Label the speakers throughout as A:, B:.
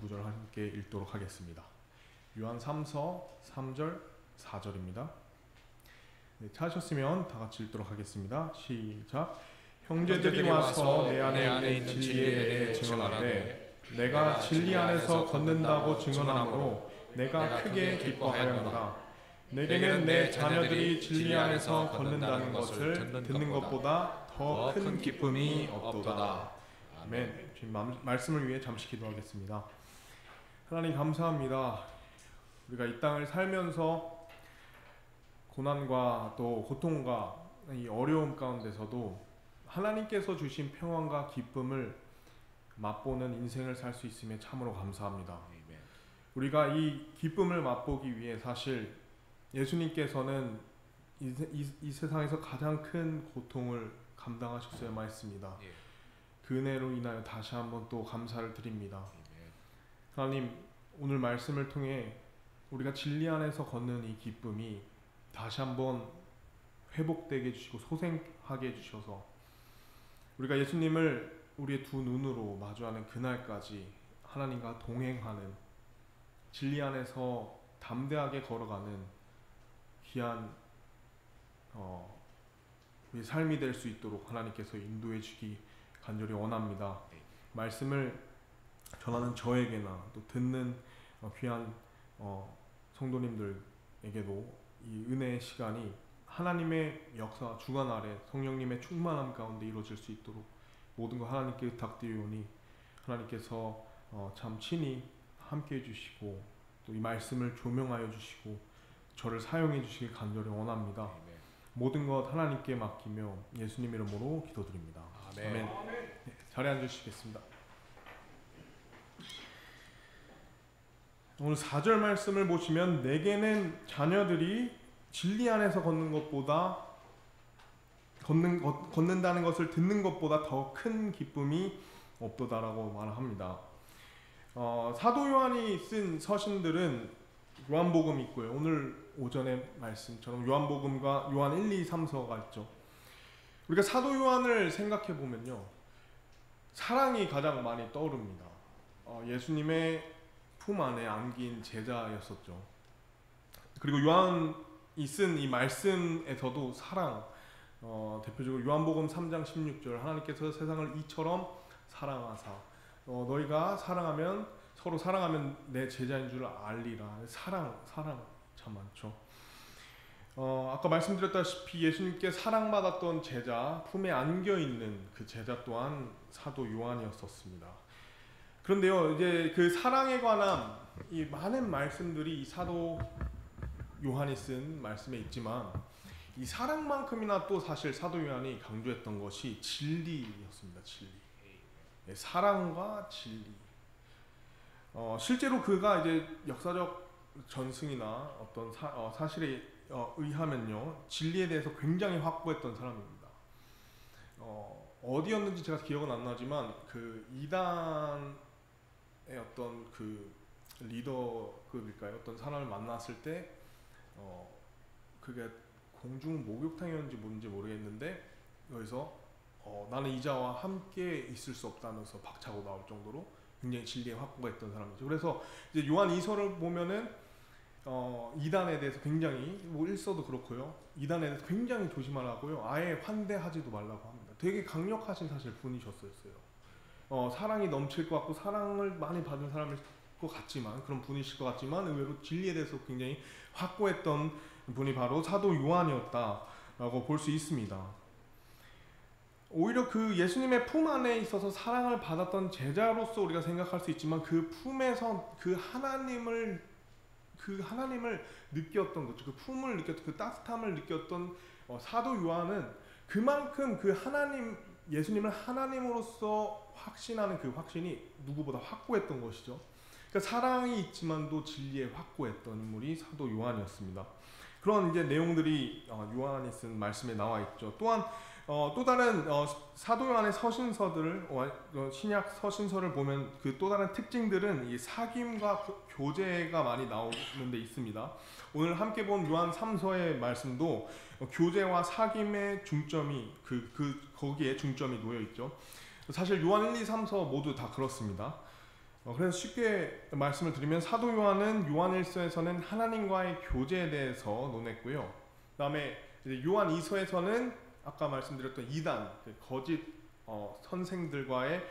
A: 구절 함께 읽도록 하겠습니다. 요한 3서 3절 4절입니다. 네, 찾으셨으면 다 같이 읽도록 하겠습니다. 시작. 형제들이 와서 내 안에 있는 진리에 대해 증언하되 내가 진리 안에서 걷는다고 증언하므로 내가 크게 기뻐하였노라. 내게는 내 자녀들이 진리 안에서 걷는다는 것을 듣는 것보다 더 큰 기쁨이 없도다. 아멘. 지금 말씀을 위해 잠시 기도하겠습니다. 하나님 감사합니다. 우리가 이 땅을 살면서 고난과 또 고통과 이 어려움 가운데서도 하나님께서 주신 평안과 기쁨을 맛보는 인생을 살 수 있음에 참으로 감사합니다. 우리가 이 기쁨을 맛보기 위해 사실 예수님께서는 이 세상에서 가장 큰 고통을 감당하셨어야만 했습니다. 그 은혜로 인하여 다시 한번 또 감사를 드립니다. 하나님, 오늘 말씀을 통해 우리가 진리 안에서 걷는 이 기쁨이 다시 한번 회복되게 해주시고 소생하게 해주셔서 우리가 예수님을 우리의 두 눈으로 마주하는 그날까지 하나님과 동행하는, 진리 안에서 담대하게 걸어가는 귀한 우리 삶이 될 수 있도록 하나님께서 인도해 주기 간절히 원합니다. 말씀을 전하는 저에게나 또 듣는 귀한 성도님들에게도 이 은혜의 시간이 하나님의 역사 주관 아래 성령님의 충만함 가운데 이루어질 수 있도록 모든 거 하나님께 부탁드리오니 하나님께서 참 친히 함께 해주시고 또 이 말씀을 조명하여 주시고 저를 사용해 주시길 간절히 원합니다. 모든 것 하나님께 맡기며 예수님 이름으로 기도드립니다. 아멘. 네, 자리에 앉으시겠습니다. 오늘 4절 말씀을 보시면 내게는 자녀들이 진리 안에서 걷는다는 것을 듣는 것보다 더 큰 기쁨이 없도다라고 말합니다. 사도 요한이 쓴 서신들은 요한복음 있고요. 오늘 오전에 말씀처럼 요한복음과 요한 1, 2, 3서가 있죠. 우리가 사도 요한을 생각해 보면요, 사랑이 가장 많이 떠오릅니다. 예수님의 품 안에 안긴 제자였었죠. 그리고 요한이 쓴 이 말씀에서도 사랑, 대표적으로 요한복음 3장 16절 하나님께서 세상을 이처럼 사랑하사 너희가 서로 사랑하면 내 제자인 줄 알리라. 사랑 참 많죠. 아까 말씀드렸다시피 예수님께 사랑받았던 제자, 품에 안겨있는 그 제자 또한 사도 요한이었었습니다. 그런데요, 이제 그 사랑에 관한 이 많은 말씀들이 이 사도 요한이 쓴 말씀에 있지만 이 사랑만큼이나 또 사실 사도 요한이 강조했던 것이 진리였습니다. 진리. 사랑과 진리. 실제로 그가 이제 역사적 전승이나 어떤 사실에 의하면요, 진리에 대해서 굉장히 확고했던 사람입니다. 어디였는지 제가 기억은 안 나지만 그 이단의 어떤 그 리더급일까요? 어떤 사람을 만났을 때 그게 공중 목욕탕이었는지 뭔지 모르겠는데 여기서 나는 이자와 함께 있을 수 없다면서 박차고 나올 정도로 굉장히 진리에 확고했던 사람이죠. 그래서 이제 요한 2서를 보면은 이단에 대해서 굉장히 뭐 1서도 그렇고요, 이단에 대해서 굉장히 조심하라고요, 아예 환대하지도 말라고 합니다. 되게 강력하신 사실 분이셨어요. 사랑이 넘칠 것 같고 사랑을 많이 받은 사람일 것 같지만, 그런 분이실 것 같지만 의외로 진리에 대해서 굉장히 확고했던 분이 바로 사도 요한이었다라고 볼 수 있습니다. 오히려 그 예수님의 품 안에 있어서 사랑을 받았던 제자로서 우리가 생각할 수 있지만 그 품에서 그 하나님을 느꼈던 거죠. 그 품을 느꼈던, 그 따뜻함을 느꼈던 사도 요한은 그만큼 그 예수님을 하나님으로서 확신하는 그 확신이 누구보다 확고했던 것이죠. 그러니까 사랑이 있지만도 진리에 확고했던 인물이 사도 요한이었습니다. 그런 이제 내용들이 요한이 쓴 말씀에 나와 있죠. 또한 또 다른 사도 요한의 서신서들을 신약 서신서를 보면 그 또 다른 특징들은 이 사귐과 교제가 많이 나오는 데 있습니다. 오늘 함께 본 요한 3서의 말씀도 교제와 사귐의 중점이 거기에 중점이 놓여 있죠. 사실 요한 1, 2, 3서 모두 다 그렇습니다. 그래서 쉽게 말씀을 드리면 사도 요한은 요한일서에서는 하나님과의 교제에 대해서 논했고요. 그다음에 이제 요한 2서에서는 아까 말씀드렸던 이단, 거짓 선생들과의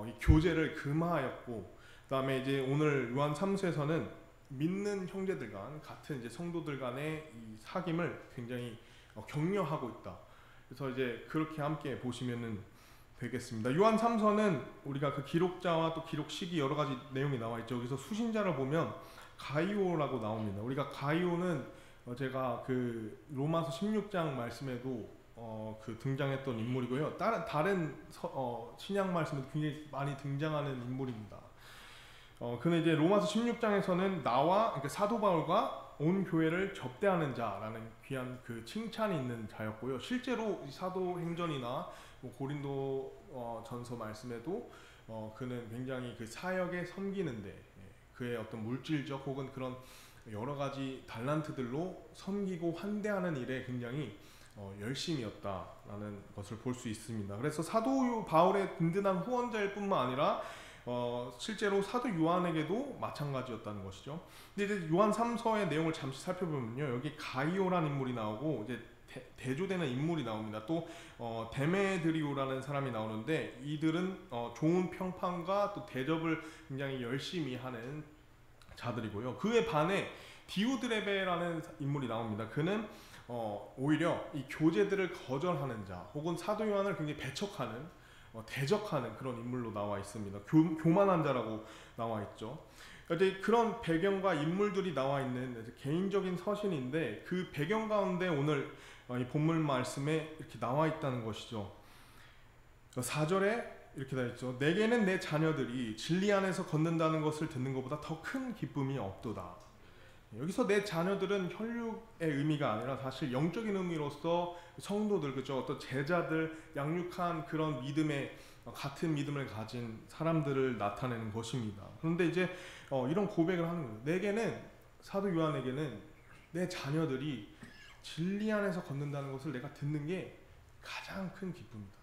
A: 이 교제를 금하였고, 그다음에 이제 오늘 요한 3서에서는 믿는 형제들 간, 같은 이제 성도들 간의 이 사귐을 굉장히 격려하고 있다. 그래서 이제 그렇게 함께 보시면은 되겠습니다. 요한 3서는 우리가 그 기록자와 또 기록 시기 여러 가지 내용이 나와 있죠. 여기서 수신자를 보면 가이오라고 나옵니다. 우리가 가이오는 제가 그 로마서 16장 말씀에도 그 등장했던 인물이고요. 다른 신약 말씀에도 굉장히 많이 등장하는 인물입니다. 그는 이제 로마서 16장에서는 나와 그러니까 사도 바울과 온 교회를 접대하는 자라는 귀한 그 칭찬이 있는 자였고요. 실제로 사도행전이나 고린도 전서 말씀에도 그는 굉장히 그 사역에 섬기는데 그의 어떤 물질적 혹은 그런 여러 가지 달란트들로 섬기고 환대하는 일에 굉장히 열심이었다라는 것을 볼 수 있습니다. 그래서 사도 바울의 든든한 후원자일 뿐만 아니라 실제로 사도 요한에게도 마찬가지였다는 것이죠. 근데 이제 요한 3서의 내용을 잠시 살펴보면요, 여기 가이오라는 인물이 나오고 이제 대조되는 인물이 나옵니다. 또 데메드리오라는 사람이 나오는데 이들은 좋은 평판과 또 대접을 굉장히 열심히 하는 자들이고요. 그에 반해 디오드레베라는 인물이 나옵니다. 그는 오히려 이 교제들을 거절하는 자, 혹은 사도 요한을 굉장히 배척하는 대적하는 그런 인물로 나와 있습니다. 교만한 자라고 나와 있죠. 이제 그런 배경과 인물들이 나와 있는 개인적인 서신인데 그 배경 가운데 오늘 이 본문 말씀에 이렇게 나와 있다는 것이죠. 4절에 이렇게 되어 있죠. 내게는 내 자녀들이 진리 안에서 걷는다는 것을 듣는 것보다 더 큰 기쁨이 없도다. 여기서 내 자녀들은 혈육의 의미가 아니라 사실 영적인 의미로서 성도들, 그죠? 어떤 제자들, 양육한 그런 믿음의 같은 믿음을 가진 사람들을 나타내는 것입니다. 그런데 이제 이런 고백을 하는 거예요. 내게는, 사도 요한에게는 내 자녀들이 진리 안에서 걷는다는 것을 내가 듣는 게 가장 큰 기쁨이다.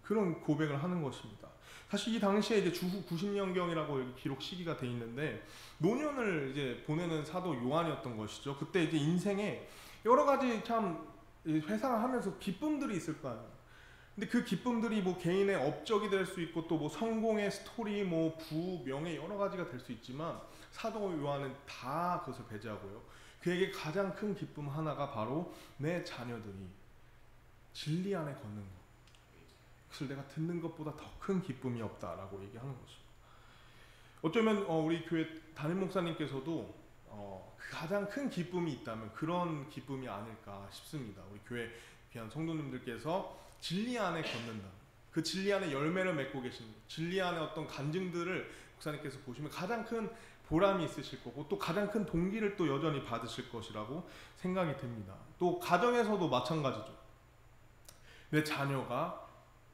A: 그런 고백을 하는 것입니다. 사실 이 당시에 이제 주후 90년경이라고 여기 기록 시기가 돼 있는데 노년을 이제 보내는 사도 요한이었던 것이죠. 그때 이제 인생에 여러 가지 참 회상을 하면서 기쁨들이 있을 거 아니에요. 근데 그 기쁨들이 뭐 개인의 업적이 될 수 있고 또 뭐 성공의 스토리, 뭐 부, 명예 여러 가지가 될 수 있지만 사도 요한은 다 그것을 배제하고요. 그에게 가장 큰 기쁨 하나가 바로 내 자녀들이 진리 안에 걷는 것. 그것을 내가 듣는 것보다 더 큰 기쁨이 없다라고 얘기하는 것입니다. 어쩌면 우리 교회 담임 목사님께서도 가장 큰 기쁨이 있다면 그런 기쁨이 아닐까 싶습니다. 우리 교회 귀한 성도님들께서 진리 안에 걷는다. 그 진리 안에 열매를 맺고 계시는 것, 진리 안에 어떤 간증들을 목사님께서 보시면 가장 큰 보람이 있으실 거고 또 가장 큰 동기를 또 여전히 받으실 것이라고 생각이 됩니다. 또 가정에서도 마찬가지죠. 내 자녀가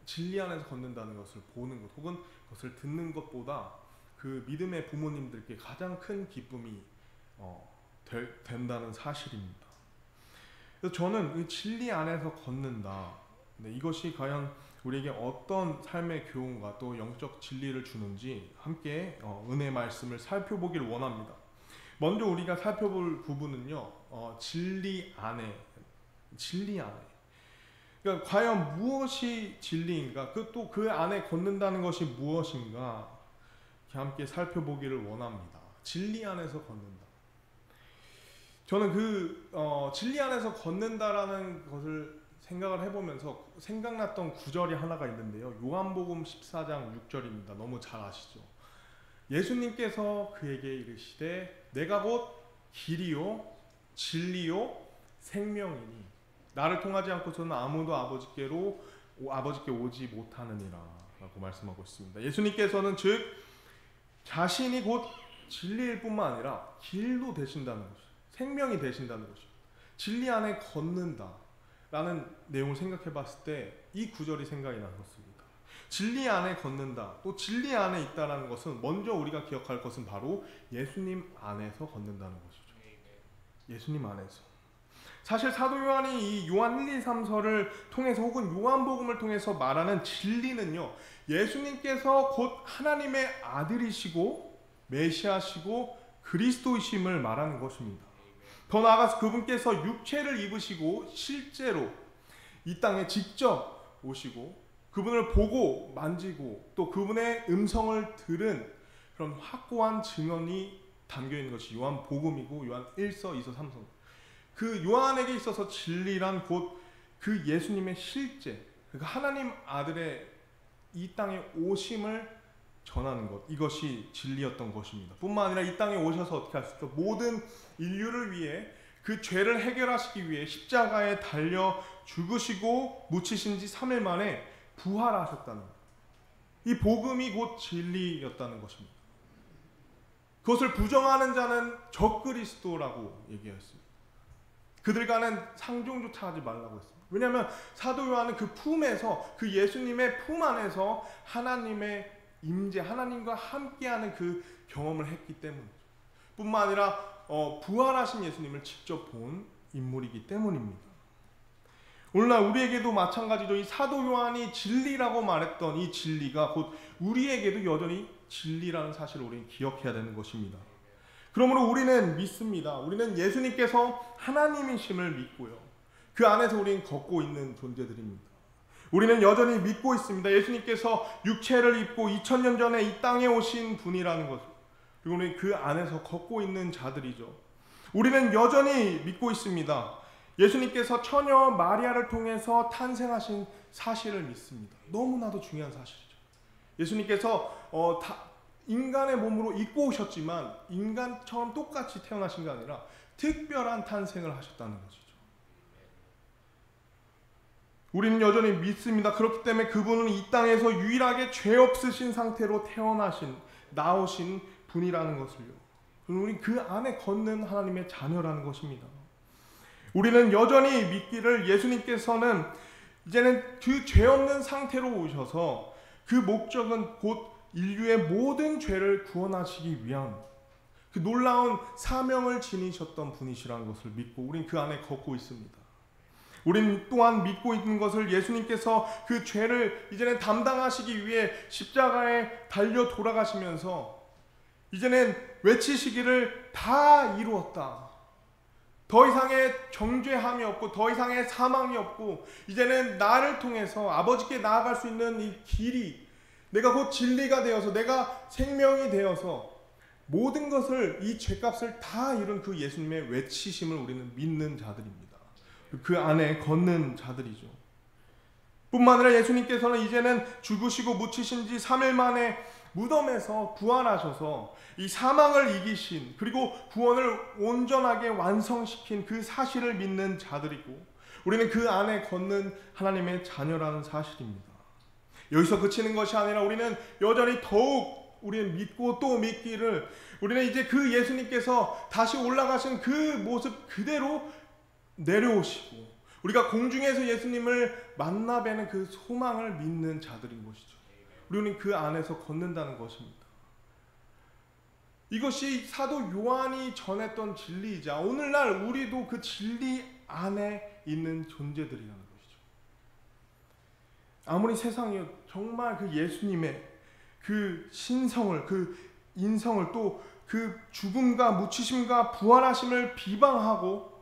A: 진리 안에서 걷는다는 것을 보는 것 혹은 그것을 듣는 것보다 그 믿음의 부모님들께 가장 큰 기쁨이 된다는 사실입니다. 그래서 저는 이 진리 안에서 걷는다. 이것이 과연 우리에게 어떤 삶의 교훈과 또 영적 진리를 주는지 함께 은혜 말씀을 살펴보기를 원합니다. 먼저 우리가 살펴볼 부분은요, 진리 안에. 그러니까 과연 무엇이 진리인가? 또 그 안에 걷는다는 것이 무엇인가? 함께 살펴보기를 원합니다. 진리 안에서 걷는다. 저는 그 진리 안에서 걷는다라는 것을 생각을 해보면서 생각났던 구절이 하나가 있는데요. 요한복음 14장 6절입니다. 너무 잘 아시죠? 예수님께서 그에게 이르시되 내가 곧 길이요 진리요 생명이니 나를 통하지 않고서는 아무도 아버지께 오지 못하느니라 라고 말씀하고 있습니다. 예수님께서는 즉 자신이 곧 진리일 뿐만 아니라 길도 되신다는 것이죠. 생명이 되신다는 것이죠. 진리 안에 걷는다 라는 내용을 생각해 봤을 때 이 구절이 생각이 나는 것입니다. 진리 안에 걷는다, 또 진리 안에 있다는 것은 먼저 우리가 기억할 것은 바로 예수님 안에서 걷는다는 것이죠. 예수님 안에서. 사실 사도 요한이 이 요한 1, 2, 3서를 통해서 혹은 요한복음을 통해서 말하는 진리는요, 예수님께서 곧 하나님의 아들이시고 메시아시고 그리스도이심을 말하는 것입니다. 더 나아가서 그분께서 육체를 입으시고 실제로 이 땅에 직접 오시고 그분을 보고 만지고 또 그분의 음성을 들은 그런 확고한 증언이 담겨있는 것이 요한복음이고 요한 1서, 2서, 3서. 그 요한에게 있어서 진리란 곧 그 예수님의 실제, 그러니까 하나님 아들의 이 땅에 오심을 전하는 것, 이것이 진리였던 것입니다. 뿐만 아니라 이 땅에 오셔서 어떻게 하셨죠? 모든 인류를 위해 그 죄를 해결하시기 위해 십자가에 달려 죽으시고 묻히신 지 3일 만에 부활하셨다는 것. 이 복음이 곧 진리였다는 것입니다. 그것을 부정하는 자는 적그리스도라고 얘기했습니다. 그들과는 상종조차 하지 말라고 했습니다. 왜냐하면 사도 요한은 그 품에서, 그 예수님의 품 안에서 하나님의 임재, 하나님과 함께하는 그 경험을 했기 때문이죠. 뿐만 아니라 부활하신 예수님을 직접 본 인물이기 때문입니다. 오늘날 우리에게도 마찬가지로 이 사도 요한이 진리라고 말했던 이 진리가 곧 우리에게도 여전히 진리라는 사실을 우리는 기억해야 되는 것입니다. 그러므로 우리는 믿습니다. 우리는 예수님께서 하나님이심을 믿고요, 그 안에서 우리는 걷고 있는 존재들입니다. 우리는 여전히 믿고 있습니다. 예수님께서 육체를 입고 2000년 전에 이 땅에 오신 분이라는 것, 그리고 우리는 그 안에서 걷고 있는 자들이죠. 우리는 여전히 믿고 있습니다. 예수님께서 처녀 마리아를 통해서 탄생하신 사실을 믿습니다. 너무나도 중요한 사실이죠. 예수님께서 인간의 몸으로 입고 오셨지만 인간처럼 똑같이 태어나신 게 아니라 특별한 탄생을 하셨다는 것이죠. 우리는 여전히 믿습니다. 그렇기 때문에 그분은 이 땅에서 유일하게 죄 없으신 상태로 나오신 분이라는 것을요, 우리는 그 안에 걷는 하나님의 자녀라는 것입니다. 우리는 여전히 믿기를 예수님께서는 이제는 그 죄 없는 상태로 오셔서 그 목적은 곧 인류의 모든 죄를 구원하시기 위한 그 놀라운 사명을 지니셨던 분이시라는 것을 믿고 우린 그 안에 걷고 있습니다. 우린 또한 믿고 있는 것을 예수님께서 그 죄를 이제는 담당하시기 위해 십자가에 달려 돌아가시면서 이제는 외치시기를 다 이루었다. 더 이상의 정죄함이 없고 더 이상의 사망이 없고 이제는 나를 통해서 아버지께 나아갈 수 있는 이 길이, 내가 곧 진리가 되어서 내가 생명이 되어서 모든 것을, 이 죄값을 다 이룬 그 예수님의 외치심을 우리는 믿는 자들입니다. 그 안에 걷는 자들이죠. 뿐만 아니라 예수님께서는 이제는 죽으시고 묻히신 지 3일 만에 무덤에서 부활하셔서 이 사망을 이기신, 그리고 구원을 온전하게 완성시킨 그 사실을 믿는 자들이고 우리는 그 안에 걷는 하나님의 자녀라는 사실입니다. 여기서 그치는 것이 아니라 우리는 여전히 더욱 우리는 믿고 또 믿기를, 우리는 이제 그 예수님께서 다시 올라가신 그 모습 그대로 내려오시고 우리가 공중에서 예수님을 만나 뵈는 그 소망을 믿는 자들인 것이죠. 우리는 그 안에서 걷는다는 것입니다. 이것이 사도 요한이 전했던 진리이자 오늘날 우리도 그 진리 안에 있는 존재들이라는 것이죠. 아무리 세상이 정말 그 예수님의 그 신성을, 그 인성을, 또 그 죽음과 묻히심과 부활하심을 비방하고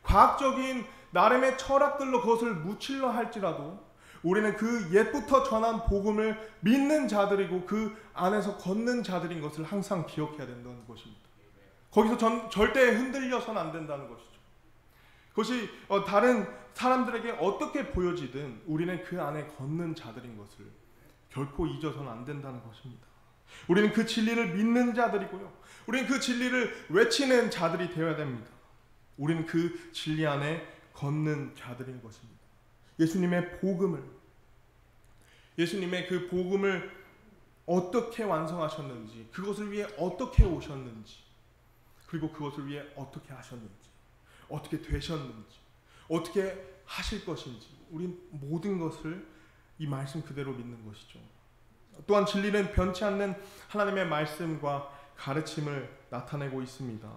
A: 과학적인 나름의 철학들로 그것을 묻히려 할지라도 우리는 그 옛부터 전한 복음을 믿는 자들이고 그 안에서 걷는 자들인 것을 항상 기억해야 된다는 것입니다. 거기서 절대 흔들려서는 안 된다는 것이죠. 그것이 다른 사람들에게 어떻게 보여지든 우리는 그 안에 걷는 자들인 것을 결코 잊어서는 안 된다는 것입니다. 우리는 그 진리를 믿는 자들이고요, 우리는 그 진리를 외치는 자들이 되어야 됩니다. 우리는 그 진리 안에 걷는 자들인 것입니다. 예수님의 그 복음을 어떻게 완성하셨는지, 그것을 위해 어떻게 오셨는지, 그리고 그것을 위해 어떻게 하셨는지, 어떻게 되셨는지, 어떻게 하실 것인지, 우린 모든 것을 이 말씀 그대로 믿는 것이죠. 또한 진리는 변치 않는 하나님의 말씀과 가르침을 나타내고 있습니다.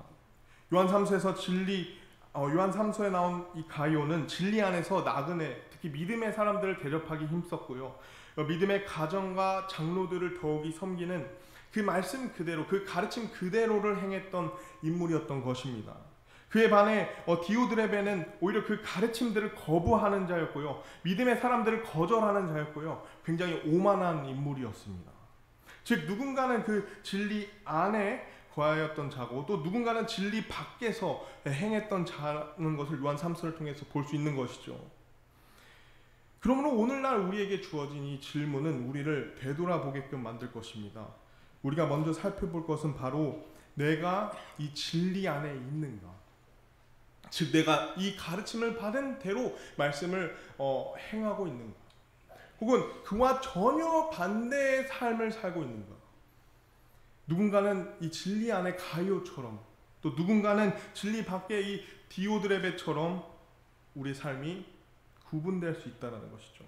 A: 요한 3서에서 진리, 요한 3서에 나온 이 가이오는 진리 안에서 나그네, 특히 믿음의 사람들을 대접하기 힘썼고요. 믿음의 가정과 장로들을 더욱이 섬기는 그 말씀 그대로, 그 가르침 그대로를 행했던 인물이었던 것입니다. 그에 반해 디오드레베는 오히려 그 가르침들을 거부하는 자였고요. 믿음의 사람들을 거절하는 자였고요. 굉장히 오만한 인물이었습니다. 즉 누군가는 그 진리 안에 거하였던 자고 또 누군가는 진리 밖에서 행했던 자는 것을 요한 3서를 통해서 볼 수 있는 것이죠. 그러므로 오늘날 우리에게 주어진 이 질문은 우리를 되돌아보게끔 만들 것입니다. 우리가 먼저 살펴볼 것은 바로 내가 이 진리 안에 있는가, 즉 내가 이 가르침을 받은 대로 말씀을 행하고 있는가, 혹은 그와 전혀 반대의 삶을 살고 있는가. 누군가는 이 진리 안에 가이오처럼, 또 누군가는 진리 밖에 이 디오드레베처럼 우리 삶이 구분될 수 있다는 것이죠.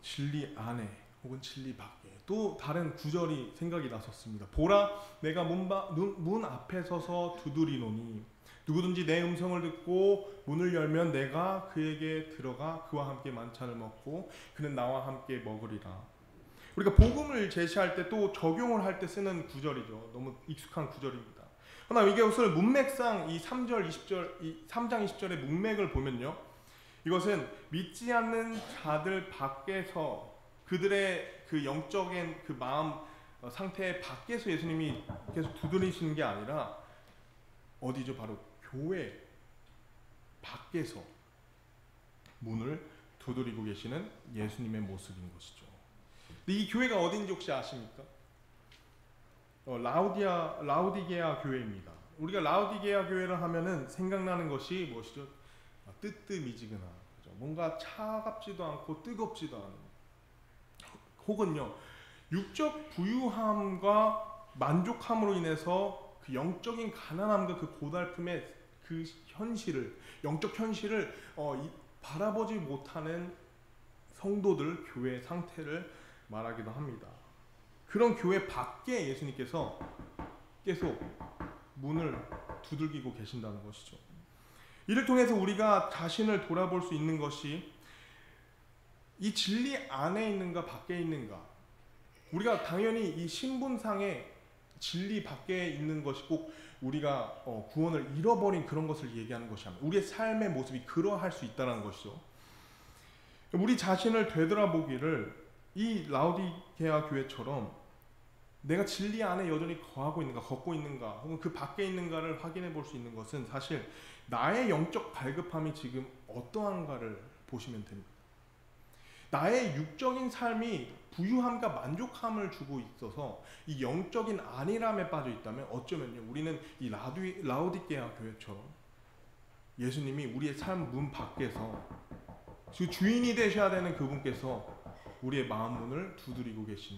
A: 진리 안에 혹은 진리 밖에. 또 다른 구절이 생각이 났었습니다. 보라, 내가 문 앞에 서서 두드리노니 누구든지 내 음성을 듣고 문을 열면 내가 그에게 들어가 그와 함께 만찬을 먹고 그는 나와 함께 먹으리라. 우리가 복음을 제시할 때 또 적용을 할 때 쓰는 구절이죠. 너무 익숙한 구절입니다. 그러나 이것을 문맥상 이 3장 20절의 문맥을 보면요, 이것은 믿지 않는 자들 밖에서 그들의 그 영적인 그 마음 상태 밖에서 예수님이 계속 두드리시는 게 아니라 어디죠? 바로 교회 밖에서 문을 두드리고 계시는 예수님의 모습인 것이죠. 근데 이 교회가 어딘지 혹시 아십니까? 라우디게아 교회입니다. 우리가 라우디게아 교회를 하면은 생각나는 것이 무엇이죠? 뜨뜻미지근한, 뭔가 차갑지도 않고 뜨겁지도 않은, 혹은요 육적 부유함과 만족함으로 인해서 그 영적인 가난함과 그 고달픔의 그 현실을, 영적 현실을 바라보지 못하는 성도들, 교회의 상태를 말하기도 합니다. 그런 교회 밖에 예수님께서 계속 문을 두들기고 계신다는 것이죠. 이를 통해서 우리가 자신을 돌아볼 수 있는 것이 이 진리 안에 있는가 밖에 있는가. 우리가 당연히 이 신분상의 진리 밖에 있는 것이 꼭 우리가 구원을 잃어버린 그런 것을 얘기하는 것이 아니라 우리의 삶의 모습이 그러할 수 있다는 것이죠. 우리 자신을 되돌아보기를 이 라우디게아 교회처럼 내가 진리 안에 여전히 거하고 있는가, 걷고 있는가, 혹은 그 밖에 있는가를 확인해 볼 수 있는 것은 사실 나의 영적 발급함이 지금 어떠한가를 보시면 됩니다. 나의 육적인 삶이 부유함과 만족함을 주고 있어서 이 영적인 안일함에 빠져 있다면 어쩌면요, 우리는 이 라우디게아 교회처럼 예수님이 우리의 삶 문 밖에서 그 주인이 되셔야 되는 그분께서 우리의 마음 문을 두드리고 계신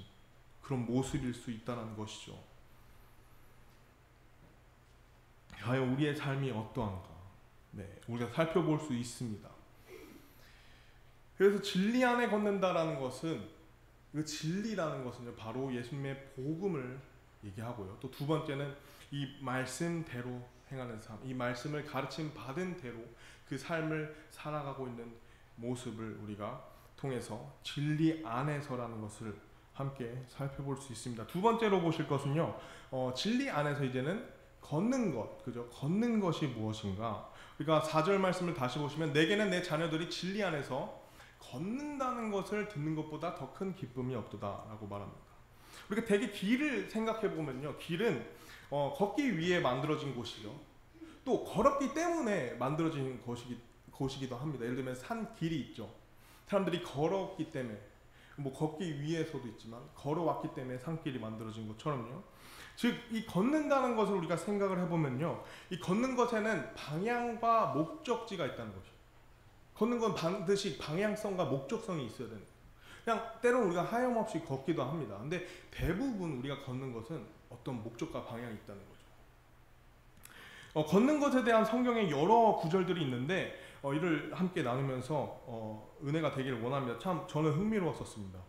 A: 그런 모습일 수 있다는 것이죠. 과연 우리의 삶이 어떠한가? 우리가 살펴볼 수 있습니다. 그래서 진리 안에 걷는다라는 것은, 그 진리라는 것은 바로 예수님의 복음을 얘기하고요. 또 두 번째는 이 말씀대로 행하는 삶, 이 말씀을 가르침 받은 대로 그 삶을 살아가고 있는 모습을 우리가 통해서 진리 안에서라는 것을 함께 살펴볼 수 있습니다. 두 번째로 보실 것은요, 진리 안에서 이제는 걷는 것, 그죠? 걷는 것이 무엇인가? 그러니까 4절 말씀을 다시 보시면 내게는 내 자녀들이 진리 안에서 걷는다는 것을 듣는 것보다 더 큰 기쁨이 없도다라고 말합니다. 우리가 대개 길을 생각해 보면요, 길은 걷기 위해 만들어진 곳이죠. 또 걸었기 때문에 만들어진 곳이기도 합니다. 예를 들면 산 길이 있죠. 사람들이 걸었기 때문에, 뭐 걷기 위해서도 있지만 걸어왔기 때문에 산길이 만들어진 것처럼요. 즉 이 걷는다는 것을 우리가 생각을 해보면요, 이 걷는 것에는 방향과 목적지가 있다는 거죠. 걷는 건 반드시 방향성과 목적성이 있어야 되는 거예요. 그냥 때로는 우리가 하염없이 걷기도 합니다. 근데 대부분 우리가 걷는 것은 어떤 목적과 방향이 있다는 거죠. 걷는 것에 대한 성경의 여러 구절들이 있는데 이를 함께 나누면서 은혜가 되기를 원합니다. 참 저는 흥미로웠었습니다.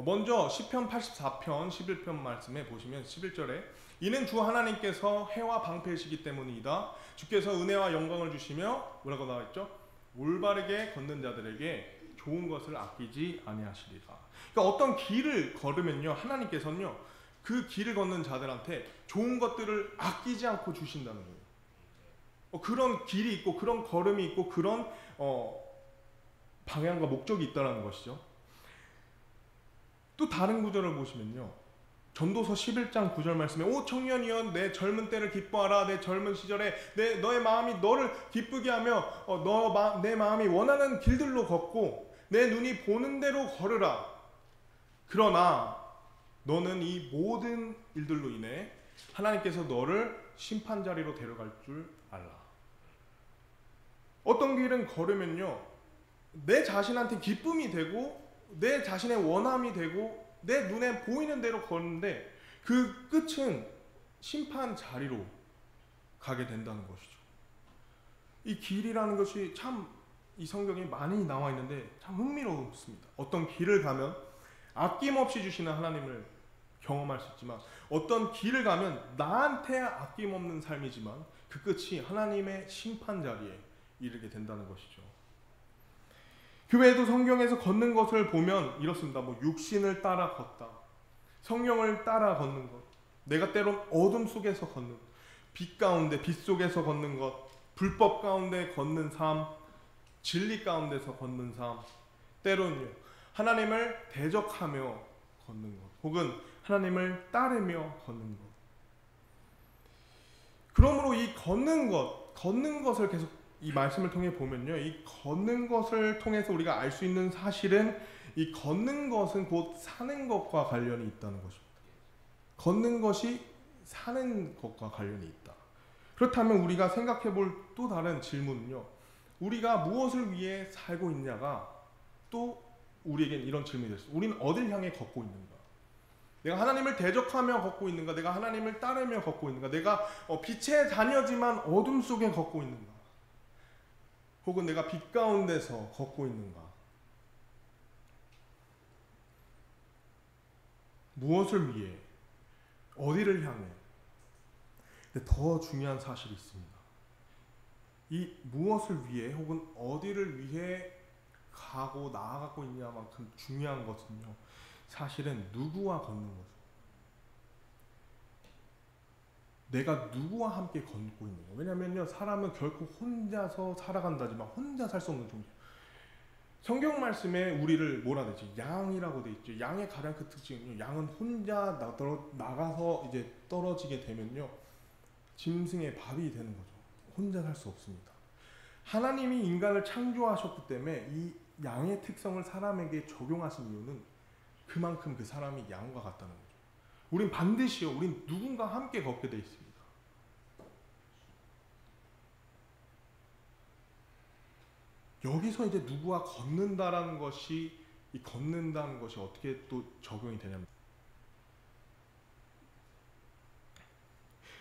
A: 먼저 시편 84편 11편 말씀에 보시면 11절에 이는 주 하나님께서 해와 방패이시기 때문이다. 주께서 은혜와 영광을 주시며 뭐라고 나와있죠? 올바르게 걷는 자들에게 좋은 것을 아끼지 아니하시리라. 그러니까 어떤 길을 걸으면요, 하나님께서는요 그 길을 걷는 자들한테 좋은 것들을 아끼지 않고 주신다는 거예요. 그런 길이 있고 그런 걸음이 있고 그런 방향과 목적이 있다는 것이죠. 또 다른 구절을 보시면요, 전도서 11장 9절 말씀에 오 청년이여 내 젊은 때를 기뻐하라. 내 젊은 시절에 너의 마음이 너를 기쁘게 하며 내 마음이 원하는 길들로 걷고 내 눈이 보는 대로 걸으라. 그러나 너는 이 모든 일들로 인해 하나님께서 너를 심판자리로 데려갈 줄 알라. 어떤 길은 걸으면요 내 자신한테 기쁨이 되고 내 자신의 원함이 되고 내 눈에 보이는 대로 걷는데 그 끝은 심판 자리로 가게 된다는 것이죠. 이 길이라는 것이 참 이 성경에 많이 나와 있는데 참 흥미롭습니다. 어떤 길을 가면 아낌없이 주시는 하나님을 경험할 수 있지만 어떤 길을 가면 나한테 아낌없는 삶이지만 그 끝이 하나님의 심판 자리에 이르게 된다는 것이죠. 교회에도 성경에서 걷는 것을 보면 이렇습니다. 육신을 따라 걷다, 성령을 따라 걷는 것, 내가 때론 어둠 속에서 걷는 것, 빛 가운데 빛 속에서 걷는 것, 불법 가운데 걷는 삶, 진리 가운데서 걷는 삶, 때론요 하나님을 대적하며 걷는 것, 혹은 하나님을 따르며 걷는 것. 그러므로 이 걷는 것을 계속 이 말씀을 통해 보면요, 이 걷는 것을 통해서 우리가 알 수 있는 사실은 이 걷는 것은 곧 사는 것과 관련이 있다는 것입니다. 걷는 것이 사는 것과 관련이 있다. 그렇다면 우리가 생각해 볼 또 다른 질문은요, 우리가 무엇을 위해 살고 있냐가 또 우리에겐 이런 질문이 됐어요. 우리는 어딜 향해 걷고 있는가? 내가 하나님을 대적하며 걷고 있는가? 내가 하나님을 따르며 걷고 있는가? 내가 빛의 자녀지만 어둠 속에 걷고 있는가? 혹은 내가 빛 가운데서 걷고 있는가? 무엇을 위해? 어디를 향해? 근데 더 중요한 사실이 있습니다. 이 무엇을 위해 혹은 어디를 위해 가고 나아가고 있냐만큼 중요한 것은요, 사실은 누구와 걷는 거죠. 내가 누구와 함께 걷고 있는 거. 왜냐면요, 사람은 결코 혼자서 살아간다지만 혼자 살 수 없는 존재. 성경 말씀에 우리를 뭐라 되지? 양이라고 돼 있죠. 양의 가장 큰 특징은요, 양은 혼자 나가서 이제 떨어지게 되면요, 짐승의 밥이 되는 거죠. 혼자 살 수 없습니다. 하나님이 인간을 창조하셨기 때문에 이 양의 특성을 사람에게 적용하신 이유는 그만큼 그 사람이 양과 같다는 거죠. 우린 반드시요, 우린 누군가 함께 걷게 돼 있습니다. 여기서 이제 누구와 걷는다라는 것이, 이 걷는다는 것이 어떻게 또 적용이 되냐면,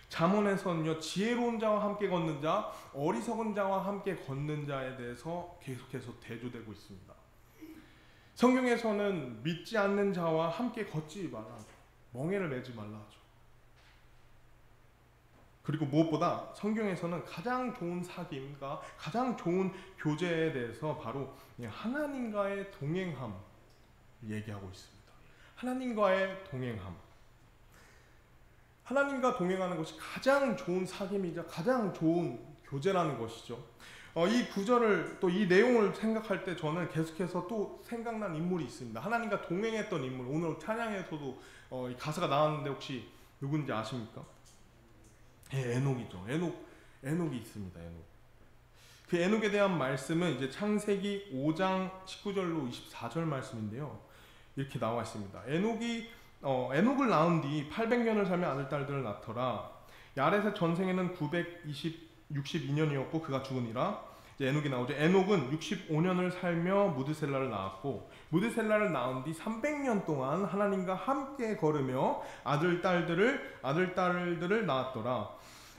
A: 잠언에서는요, 지혜로운 자와 함께 걷는 자, 어리석은 자와 함께 걷는 자에 대해서 계속해서 대조되고 있습니다. 성경에서는 믿지 않는 자와 함께 걷지 말라 하죠. 멍에를 매지 말라 하죠. 그리고 무엇보다 성경에서는 가장 좋은 사귐과 가장 좋은 교제에 대해서 바로 하나님과의 동행함 얘기하고 있습니다. 하나님과의 동행함. 하나님과 동행하는 것이 가장 좋은 사귐이자 가장 좋은 교제라는 것이죠. 이 구절을 또 이 내용을 생각할 때 저는 계속해서 또 생각난 인물이 있습니다. 하나님과 동행했던 인물. 오늘 찬양에서도 이 가사가 나왔는데 혹시 누군지 아십니까? 예, 에녹이죠. 에녹이 있습니다. 그 에녹에 대한 말씀은 이제 창세기 5장 19절로 24절 말씀인데요. 이렇게 나와 있습니다. 에녹을 낳은 뒤 800년을 살며 아들 딸들을 낳더라. 야렛의 전생에는 962년이었고 그가 죽으니라. 이제 에녹이 나오죠. 에녹은 65년을 살며 무드셀라를 낳았고, 무드셀라를 낳은 뒤 300년 동안 하나님과 함께 걸으며 아들 딸들을 낳았더라.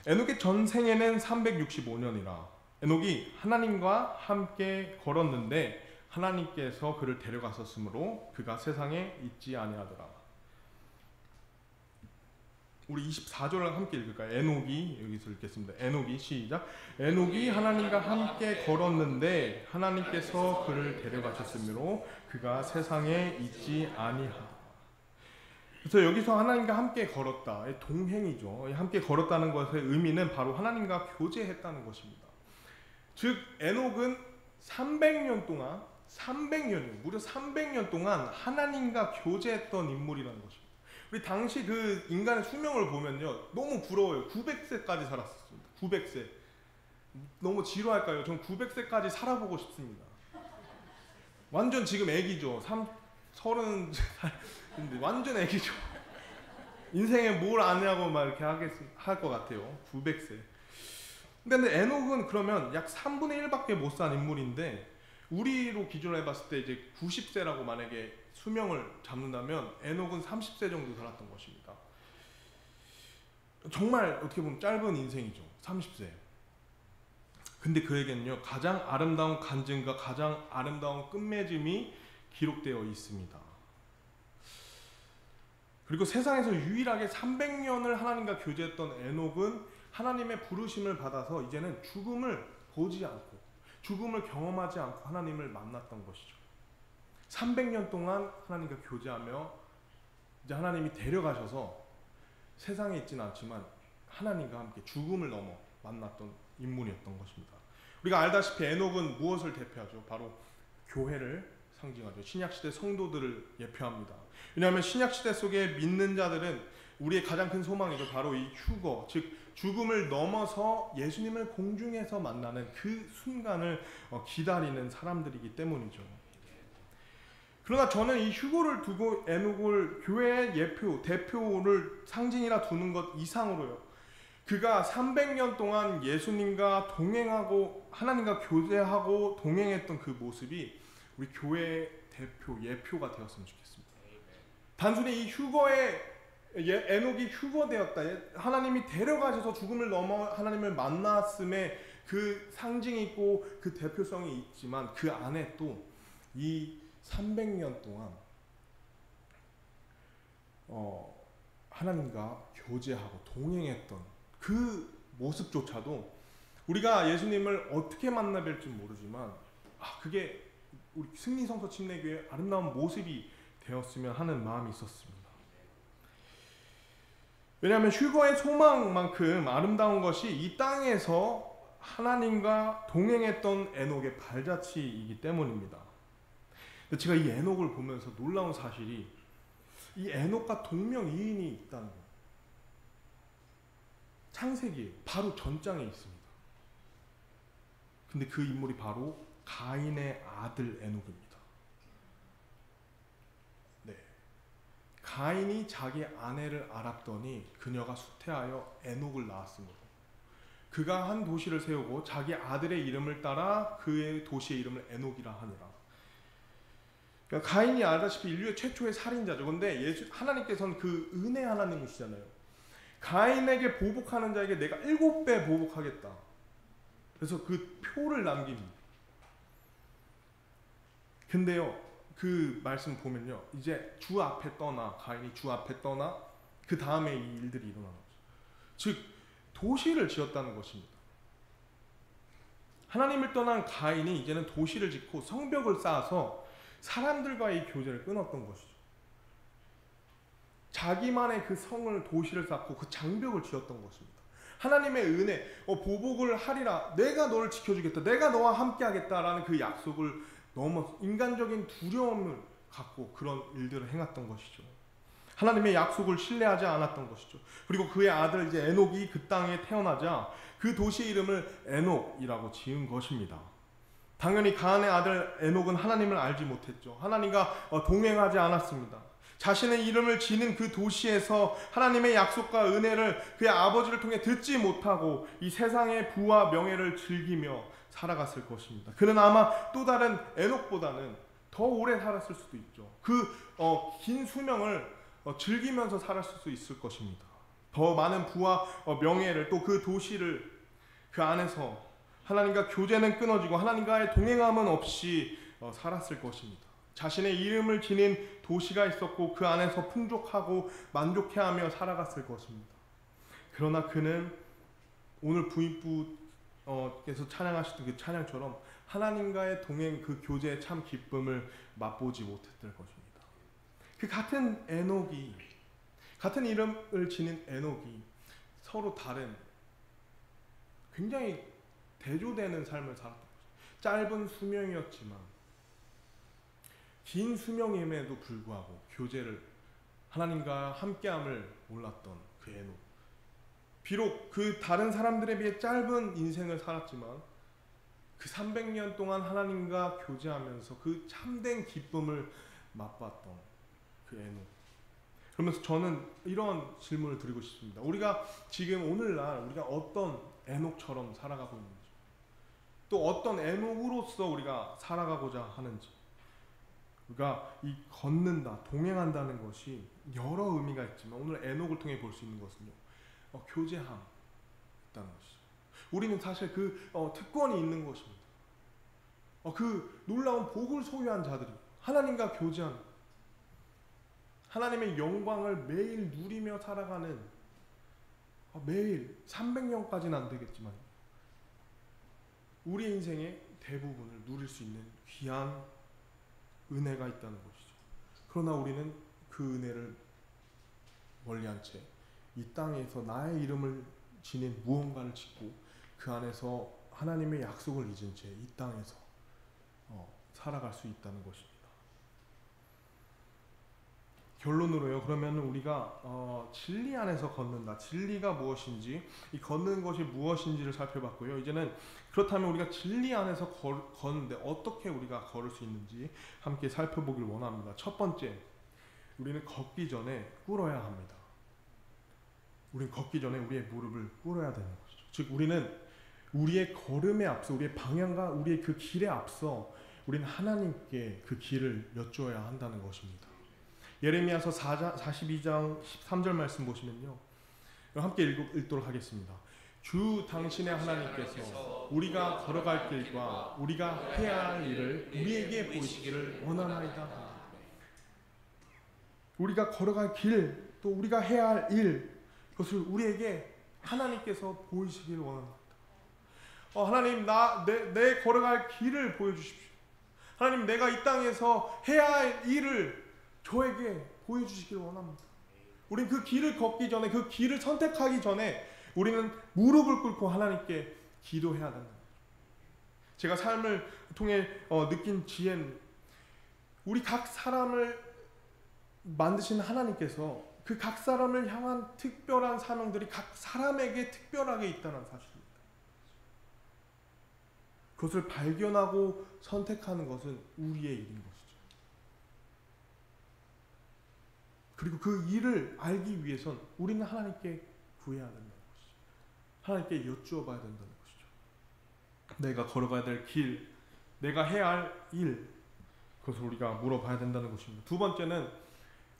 A: 에녹의 전생에는 365년이라. 에녹이 하나님과 함께 걸었는데 하나님께서 그를 데려가셨으므로 그가 세상에 있지 아니하더라. 우리 24절을 함께 읽을까요? 에녹이, 여기서 읽겠습니다. 에녹이, 시작. 에녹이 하나님과 함께 걸었는데 하나님께서 그를 데려가셨으므로 그가 세상에 있지 아니하더라. 그래서 여기서 하나님과 함께 걸었다, 동행이죠. 함께 걸었다는 것의 의미는 바로 하나님과 교제했다는 것입니다. 즉 에녹은 300년 동안, 무려 300년 동안 하나님과 교제했던 인물이라는 것입니다. 우리 당시 그 인간의 수명을 보면요, 너무 부러워요. 900세까지 살았습니다. 900세. 너무 지루할까요? 전 900세까지 살아보고 싶습니다. 완전 지금 애기죠. 30살 완전 애기죠. 인생에 뭘 아냐고 막 이렇게 할 것 같아요. 900세. 근데 에녹은 그러면 약 3분의 1밖에 못 산 인물인데, 우리로 기준으로 해봤을 때 이제 90세라고 만약에 수명을 잡는다면 에녹은 30세 정도 살았던 것입니다. 정말 어떻게 보면 짧은 인생이죠. 30세. 근데 그에게는요, 가장 아름다운 간증과 가장 아름다운 끝맺음이 기록되어 있습니다. 그리고 세상에서 유일하게 300년을 하나님과 교제했던 에녹은 하나님의 부르심을 받아서 이제는 죽음을 보지 않고, 죽음을 경험하지 않고 하나님을 만났던 것이죠. 300년 동안 하나님과 교제하며 이제 하나님이 데려가셔서 세상에 있지는 않지만 하나님과 함께 죽음을 넘어 만났던 인물이었던 것입니다. 우리가 알다시피 에녹은 무엇을 대표하죠? 바로 교회를 상징하죠. 신약시대 성도들을 예표합니다. 왜냐하면 신약시대 속에 믿는 자들은 우리의 가장 큰 소망이죠. 바로 이 휴거, 즉 죽음을 넘어서 예수님을 공중에서 만나는 그 순간을 기다리는 사람들이기 때문이죠. 그러나 저는 이 휴거를 두고 에녹을 교회의 예표, 대표를 상징이라 두는 것 이상으로요, 그가 300년 동안 예수님과 동행하고 하나님과 교제하고 동행했던 그 모습이 우리 교회의 대표, 예표가 되었으면 좋겠습니다. 단순히 이 휴거의 에녹이 휴거되었다, 하나님이 데려가셔서 죽음을 넘어 하나님을 만났음에 그 상징이 있고 그 대표성이 있지만 그 안에 또 이 300년 동안 하나님과 교제하고 동행했던 그 모습조차도 우리가 예수님을 어떻게 만나 뵐지 모르지만 그게 우리 승리성서 침례교회의 아름다운 모습이 되었으면 하는 마음이 있었습니다. 왜냐하면 휴거의 소망만큼 아름다운 것이 이 땅에서 하나님과 동행했던 에녹의 발자취이기 때문입니다. 제가 이 에녹을 보면서 놀라운 사실이 이 에녹과 동명이인이 있다는 거예요. 창세기에 바로 전장에 있습니다. 근데 그 인물이 바로 가인의 아들 에녹입니다. 네. 가인이 자기 아내를 알았더니 그녀가 수태하여 에녹을 낳았으므로 그가 한 도시를 세우고 자기 아들의 이름을 따라 그의 도시의 이름을 에녹이라 하니라. 그러니까 가인이 알다시피 인류의 최초의 살인자죠. 근데 하나님께서는 그 은혜 하나님이시잖아요. 가인에게 보복하는 자에게 내가 7배 보복하겠다. 그래서 그 표를 남깁니다. 근데요, 그 말씀 보면요, 이제 주 앞에 떠나, 가인이 주 앞에 떠나 그 다음에 이 일들이 일어나는 거죠. 즉 도시를 지었다는 것입니다. 하나님을 떠난 가인이 이제는 도시를 짓고 성벽을 쌓아서 사람들과의 교제를 끊었던 것이죠. 자기만의 그 성을, 도시를 쌓고 그 장벽을 지었던 것입니다. 하나님의 은혜, 보복을 하리라, 내가 너를 지켜주겠다, 내가 너와 함께 하겠다라는 그 약속을 넘어 인간적인 두려움을 갖고 그런 일들을 행했던 것이죠. 하나님의 약속을 신뢰하지 않았던 것이죠. 그리고 그의 아들 이제 에녹이 그 땅에 태어나자 그 도시의 이름을 에녹이라고 지은 것입니다. 당연히 가인의 아들 에녹은 하나님을 알지 못했죠. 하나님과 동행하지 않았습니다. 자신의 이름을 지는 그 도시에서 하나님의 약속과 은혜를 그의 아버지를 통해 듣지 못하고 이 세상의 부와 명예를 즐기며 살아갔을 것입니다. 그는 아마 또 다른 에녹보다는 더 오래 살았을 수도 있죠. 그 긴 수명을 즐기면서 살았을 수 있을 것입니다. 더 많은 부와 명예를, 또 그 도시를 그 안에서 하나님과 교제는 끊어지고 하나님과의 동행함은 없이 살았을 것입니다. 자신의 이름을 지닌 도시가 있었고 그 안에서 풍족하고 만족해하며 살아갔을 것입니다. 그러나 그는 오늘 부인부께서 찬양하셨던 그 찬양처럼 하나님과의 동행, 그 교제의 참 기쁨을 맛보지 못했을 것입니다. 그 같은 에녹이, 같은 이름을 지닌 에녹이 서로 다른 굉장히 대조되는 삶을 살았던 것입니다. 짧은 수명이었지만, 긴 수명임에도 불구하고 교제를, 하나님과 함께함을 몰랐던 그 에녹. 비록 그 다른 사람들에 비해 짧은 인생을 살았지만 그 300년 동안 하나님과 교제하면서 그 참된 기쁨을 맛봤던 그 에녹. 그러면서 저는 이런 질문을 드리고 싶습니다. 우리가 지금 오늘날 우리가 어떤 에녹처럼 살아가고 있는지, 또 어떤 에녹으로서 우리가 살아가고자 하는지. 우리가 이 걷는다, 동행한다는 것이 여러 의미가 있지만 오늘 에녹을 통해 볼 수 있는 것은요, 교제함 있다는 것이죠. 우리는 사실 그 특권이 있는 것입니다. 그 놀라운 복을 소유한 자들이 하나님과 교제하는, 하나님의 영광을 매일 누리며 살아가는, 매일 300년까지는 안 되겠지만 우리 인생의 대부분을 누릴 수 있는 귀한 은혜가 있다는 것이죠. 그러나 우리는 그 은혜를 멀리한 채 이 땅에서 나의 이름을 지닌 무언가를 짓고 그 안에서 하나님의 약속을 잊은 채 이 땅에서 살아갈 수 있다는 것입니다. 결론으로요, 그러면 우리가 진리 안에서 걷는다. 진리가 무엇인지, 이 걷는 것이 무엇인지를 살펴봤고요. 이제는 그렇다면 우리가 진리 안에서 걷는데 어떻게 우리가 걸을 수 있는지 함께 살펴보길 원합니다. 첫 번째, 우리는 걷기 전에 꿇어야 합니다. 우리는 걷기 전에 우리의 무릎을 꿇어야 되는 것이죠. 즉 우리는 우리의 걸음에 앞서, 우리의 방향과 우리의 그 길에 앞서 우리는 하나님께 그 길을 여쭈어야 한다는 것입니다. 예레미야서 42장 13절 말씀 보시면요, 함께 읽도록 하겠습니다. 주 당신의 하나님께서 우리가 걸어갈 길과 우리가 해야 할 일을 우리에게 보이시기를 원하나이다. 우리가 걸어갈 길, 또 우리가 해야 할 일, 그것을 우리에게 하나님께서 보이시기를 원합니다. 하나님, 내 걸어갈 길을 보여주십시오. 하나님, 내가 이 땅에서 해야 할 일을 저에게 보여주시기를 원합니다. 우리는 그 길을 걷기 전에, 그 길을 선택하기 전에 우리는 무릎을 꿇고 하나님께 기도해야 된다. 제가 삶을 통해 느낀 지혜는, 우리 각 사람을 만드신 하나님께서 그 각 사람을 향한 특별한 사명들이 각 사람에게 특별하게 있다는 사실입니다. 그것을 발견하고 선택하는 것은 우리의 일인 것이죠. 그리고 그 일을 알기 위해선 우리는 하나님께 구해야 된다는 것이죠. 하나님께 여쭈어 봐야 된다는 것이죠. 내가 걸어가야 될 길, 내가 해야 할 일, 그것을 우리가 물어봐야 된다는 것입니다. 두 번째는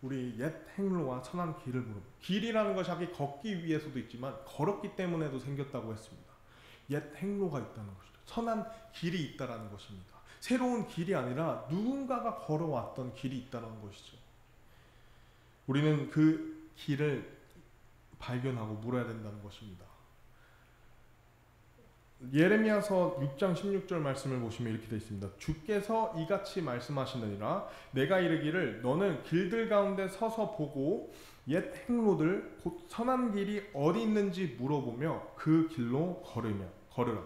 A: 우리 옛 행로와 선한 길을 물어봅니다. 길이라는 것이 자기 걷기 위해서도 있지만 걸었기 때문에도 생겼다고 했습니다. 옛 행로가 있다는 것이죠. 선한 길이 있다는 것입니다. 새로운 길이 아니라 누군가가 걸어왔던 길이 있다는 것이죠. 우리는 그 길을 발견하고 물어야 된다는 것입니다. 예레미야서 6장 16절 말씀을 보시면 이렇게 되어 있습니다. 주께서 이같이 말씀하시느니라. 내가 이르기를 너는 길들 가운데 서서 보고 옛 행로들 곧 선한 길이 어디 있는지 물어보며 그 길로 걸으라.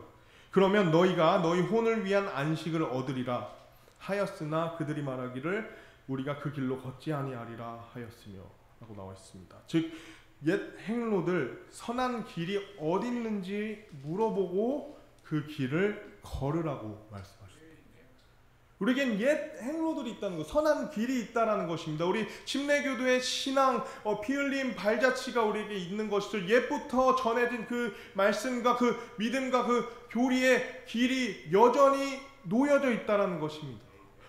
A: 그러면 너희가 너희 혼을 위한 안식을 얻으리라 하였으나 그들이 말하기를 우리가 그 길로 걷지 아니하리라 하였으며 라고 나와 있습니다. 즉 옛 행로들, 선한 길이 어디 있는지 물어보고 그 길을 걸으라고 말씀하셨습니다. 우리에겐 옛 행로들이 있다는 것, 선한 길이 있다는 것입니다. 우리 침례교도의 신앙, 피 흘린 발자취가 우리에게 있는 것이죠. 옛부터 전해진 그 말씀과 그 믿음과 그 교리의 길이 여전히 놓여져 있다는 것입니다.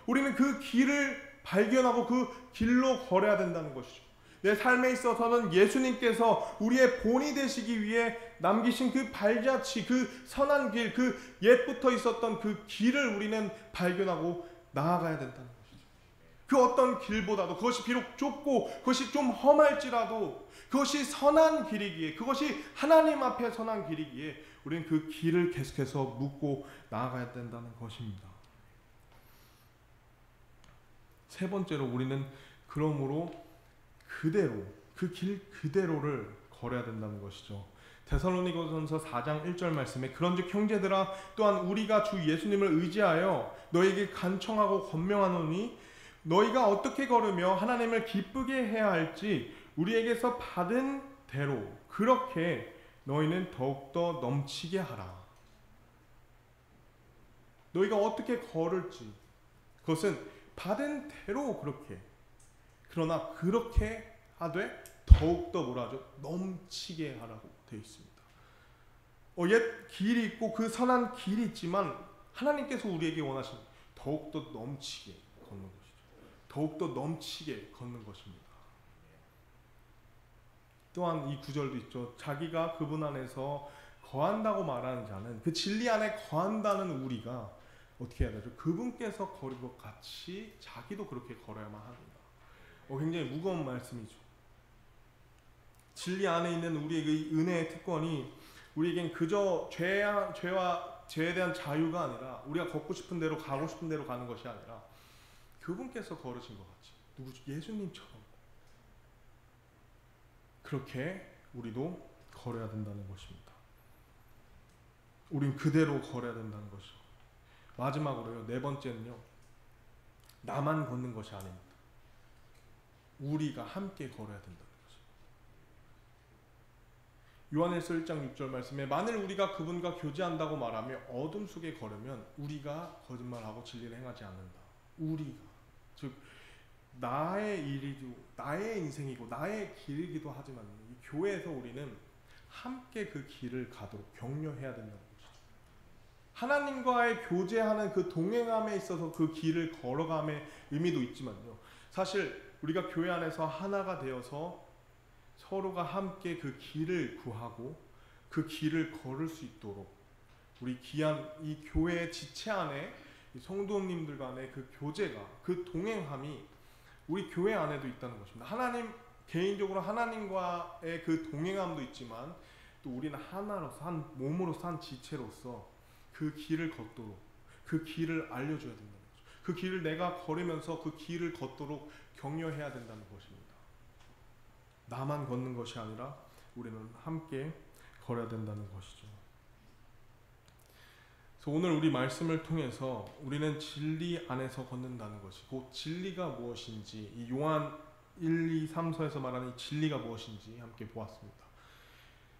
A: 우리는 그 길을 발견하고 그 길로 걸어야 된다는 것이죠. 내 삶에 있어서는 예수님께서 우리의 본이 되시기 위해 남기신 그 발자취, 그 선한 길, 그 옛부터 있었던 그 길을 우리는 발견하고 나아가야 된다는 것이죠. 그 어떤 길보다도 그것이 비록 좁고 그것이 좀 험할지라도 그것이 선한 길이기에, 그것이 하나님 앞에 선한 길이기에 우리는 그 길을 계속해서 묻고 나아가야 된다는 것입니다. 세 번째로 우리는 그러므로 그대로 그 길 그대로를 걸어야 된다는 것이죠. 데살로니가전서 4장 1절 말씀에 그런즉 형제들아 또한 우리가 주 예수님을 의지하여 너에게 간청하고 권명하노니 너희가 어떻게 걸으며 하나님을 기쁘게 해야 할지 우리에게서 받은 대로 그렇게 너희는 더욱더 넘치게 하라. 너희가 어떻게 걸을지 그것은 받은 대로 그렇게, 그러나 그렇게 하되 더욱더 뭐라 하죠? 넘치게 하라고 되어 있습니다. 옛 길이 있고 그 선한 길이 있지만 하나님께서 우리에게 원하시는 더욱더 넘치게 걷는 것이죠. 더욱더 넘치게 걷는 것입니다. 또한 이 구절도 있죠. 자기가 그분 안에서 거한다고 말하는 자는, 그 진리 안에 거한다는 우리가 어떻게 해야 되죠? 그분께서 걸은 것 같이 자기도 그렇게 걸어야만 합니다. 굉장히 무거운 말씀이죠. 진리 안에 있는 우리에게 은혜의 특권이 우리에겐 그저 죄에 대한 자유가 아니라 우리가 걷고 싶은 대로 가고 싶은 대로 가는 것이 아니라 그분께서 걸으신 것 같이, 누구죠? 예수님처럼 그렇게 우리도 걸어야 된다는 것입니다. 우린 그대로 걸어야 된다는 것이죠. 마지막으로요, 네 번째는요, 나만 걷는 것이 아닙니다. 우리가 함께 걸어야 된다는 것입니다. 요한일서 1장 6절 말씀에 만일 우리가 그분과 교제한다고 말하며 어둠 속에 걸으면 우리가 거짓말하고 진리를 행하지 않는다. 우리가, 즉 나의 일이고 나의 인생이고 나의 길이기도 하지만 이 교회에서 우리는 함께 그 길을 가도록 격려해야 된다는 것이죠. 하나님과의 교제하는 그 동행함에 있어서 그 길을 걸어감의 의미도 있지만요, 사실 우리가 교회 안에서 하나가 되어서 서로가 함께 그 길을 구하고 그 길을 걸을 수 있도록 우리 귀한 이 교회의 지체 안에 성도님들 간의 그 교제가, 그 동행함이 우리 교회 안에도 있다는 것입니다. 하나님, 개인적으로 하나님과의 그 동행함도 있지만 또 우리는 하나로서, 한 몸으로서, 한 지체로서 그 길을 걷도록, 그 길을 알려줘야 된다는 거죠. 그 길을 내가 걸으면서 그 길을 걷도록 격려해야 된다는 것입니다. 나만 걷는 것이 아니라 우리는 함께 걸어야 된다는 것이죠. 그래서 오늘 우리 말씀을 통해서 우리는 진리 안에서 걷는다는 것이, 곧 진리가 무엇인지, 이 요한 1, 2, 3서에서 말하는 이 진리가 무엇인지 함께 보았습니다.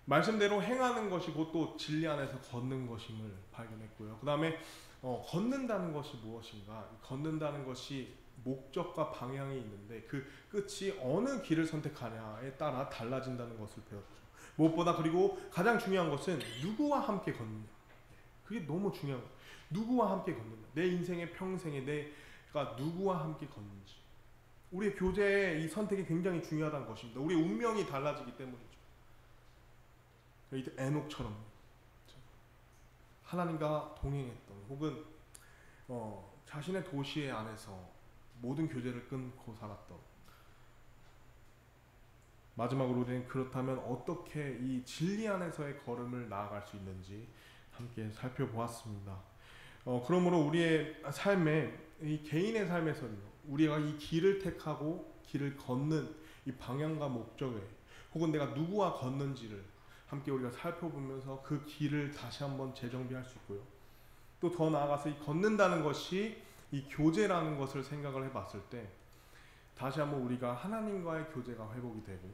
A: 말씀대로 행하는 것이 곧 또 진리 안에서 걷는 것임을 발견했고요. 그 다음에 걷는다는 것이 무엇인가, 걷는다는 것이 목적과 방향이 있는데 그 끝이 어느 길을 선택하냐에 따라 달라진다는 것을 배웠죠. 무엇보다 그리고 가장 중요한 것은 누구와 함께 걷느냐. 그게 너무 중요한 거예요. 누구와 함께 걷느냐. 내 인생의 평생에 내가 누구와 함께 걷는지. 우리의 교제의 이 선택이 굉장히 중요하다는 것입니다. 우리의 운명이 달라지기 때문이죠. 에녹처럼 하나님과 동행했던, 혹은 자신의 도시의 안에서 모든 교제를 끊고 살았던, 마지막으로 우리는 그렇다면 어떻게 이 진리 안에서의 걸음을 나아갈 수 있는지 함께 살펴보았습니다. 그러므로 우리의 삶에, 이 개인의 삶에서는 우리가 이 길을 택하고 길을 걷는 이 방향과 목적에, 혹은 내가 누구와 걷는지를 함께 우리가 살펴보면서 그 길을 다시 한번 재정비할 수 있고요. 또 더 나아가서 이 걷는다는 것이 이 교제라는 것을 생각을 해봤을 때 다시 한번 우리가 하나님과의 교제가 회복이 되고,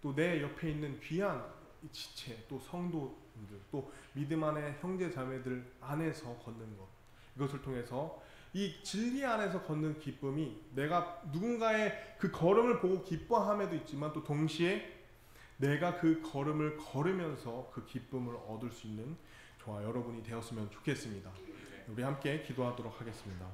A: 또 내 옆에 있는 귀한 지체, 또 성도들, 또 믿음 안의 형제 자매들 안에서 걷는 것, 이것을 통해서 이 진리 안에서 걷는 기쁨이 내가 누군가의 그 걸음을 보고 기뻐함에도 있지만 또 동시에 내가 그 걸음을 걸으면서 그 기쁨을 얻을 수 있는 저와 여러분이 되었으면 좋겠습니다. 우리 함께 기도하도록 하겠습니다.